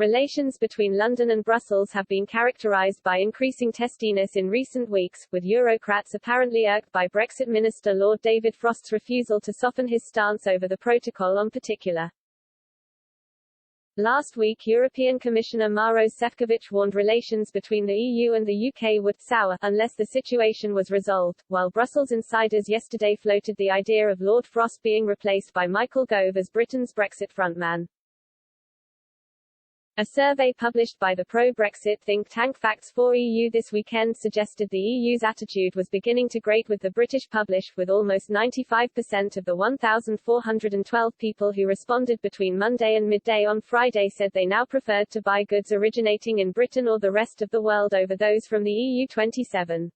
Relations between London and Brussels have been characterized by increasing testiness in recent weeks, with Eurocrats apparently irked by Brexit Minister Lord David Frost's refusal to soften his stance over the protocol on particular. Last week European Commissioner Maros Šefčovič warned relations between the EU and the UK would sour, unless the situation was resolved, while Brussels insiders yesterday floated the idea of Lord Frost being replaced by Michael Gove as Britain's Brexit frontman. A survey published by the pro-Brexit think tank Facts4EU this weekend suggested the EU's attitude was beginning to grate with the British public, with almost 95% of the 1,412 people who responded between Monday and midday on Friday said they now preferred to buy goods originating in Britain or the rest of the world over those from the EU27.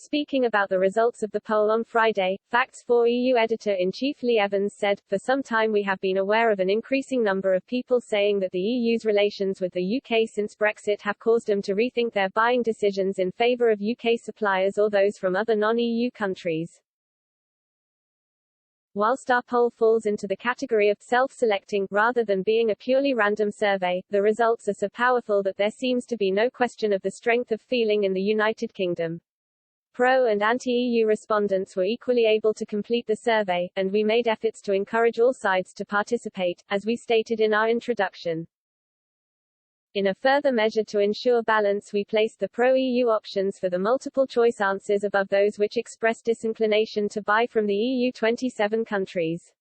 Speaking about the results of the poll on Friday, Facts4EU editor-in-chief Lee Evans said, "For some time we have been aware of an increasing number of people saying that the EU's relations with the UK since Brexit have caused them to rethink their buying decisions in favour of UK suppliers or those from other non-EU countries." Whilst our poll falls into the category of self-selecting, rather than being a purely random survey, the results are so powerful that there seems to be no question of the strength of feeling in the United Kingdom. Pro- and anti-EU respondents were equally able to complete the survey, and we made efforts to encourage all sides to participate, as we stated in our introduction. In a further measure to ensure balance, we placed the pro-EU options for the multiple-choice answers above those which expressed disinclination to buy from the EU27 countries.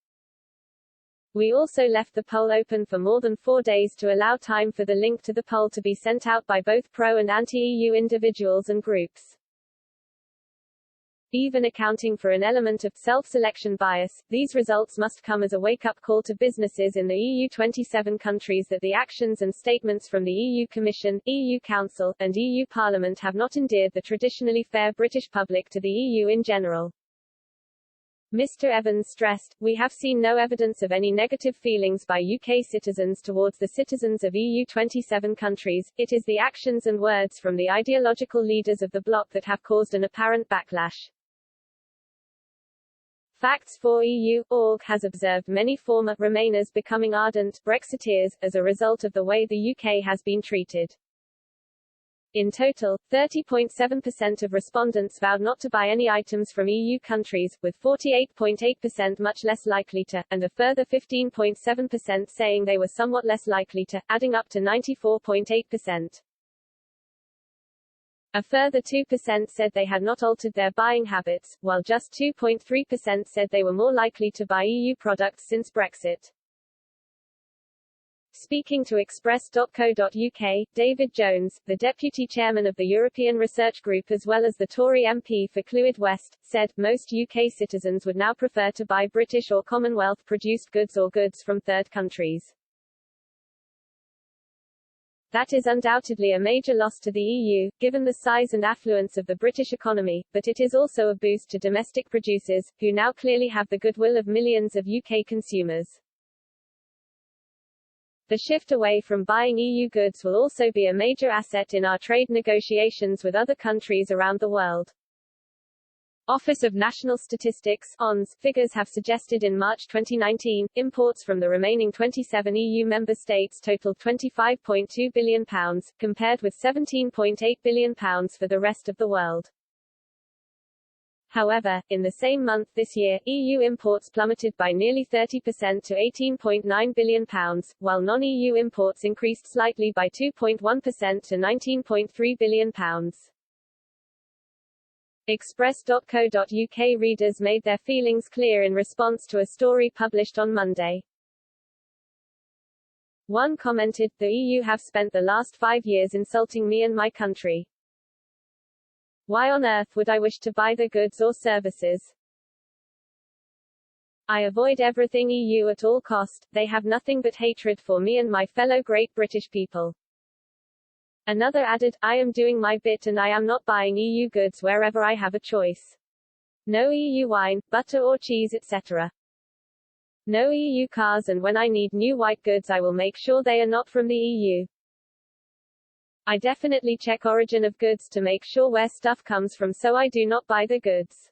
We also left the poll open for more than 4 days to allow time for the link to the poll to be sent out by both pro- and anti-EU individuals and groups. Even accounting for an element of self-selection bias, these results must come as a wake-up call to businesses in the EU27 countries that the actions and statements from the EU Commission, EU Council, and EU Parliament have not endeared the traditionally fair British public to the EU in general. Mr. Evans stressed, "We have seen no evidence of any negative feelings by UK citizens towards the citizens of EU27 countries. It is the actions and words from the ideological leaders of the bloc that have caused an apparent backlash." Facts4EU.org has observed many former Remainers becoming ardent Brexiteers, as a result of the way the UK has been treated. In total, 30.7% of respondents vowed not to buy any items from EU countries, with 48.8% much less likely to, and a further 15.7% saying they were somewhat less likely to, adding up to 94.8%. A further 2% said they had not altered their buying habits, while just 2.3% said they were more likely to buy EU products since Brexit. Speaking to Express.co.uk, David Jones, the deputy chairman of the European Research Group as well as the Tory MP for Clwyd West, said, "Most UK citizens would now prefer to buy British or Commonwealth-produced goods or goods from third countries. That is undoubtedly a major loss to the EU, given the size and affluence of the British economy, but it is also a boost to domestic producers, who now clearly have the goodwill of millions of UK consumers. The shift away from buying EU goods will also be a major asset in our trade negotiations with other countries around the world." Office of National Statistics (ONS) figures have suggested in March 2019, imports from the remaining 27 EU member states totaled £25.2 billion, compared with £17.8 billion for the rest of the world. However, in the same month this year, EU imports plummeted by nearly 30% to £18.9 billion, while non-EU imports increased slightly by 2.1% to £19.3 billion. Express.co.uk readers made their feelings clear in response to a story published on Monday. One commented, "The EU have spent the last 5 years insulting me and my country. Why on earth would I wish to buy their goods or services? I avoid everything EU at all cost. They have nothing but hatred for me and my fellow great British people." Another added, "I am doing my bit and I am not buying EU goods wherever I have a choice. No EU wine, butter or cheese etc. No EU cars, and when I need new white goods I will make sure they are not from the EU. I definitely check origin of goods to make sure where stuff comes from, so I do not buy the goods."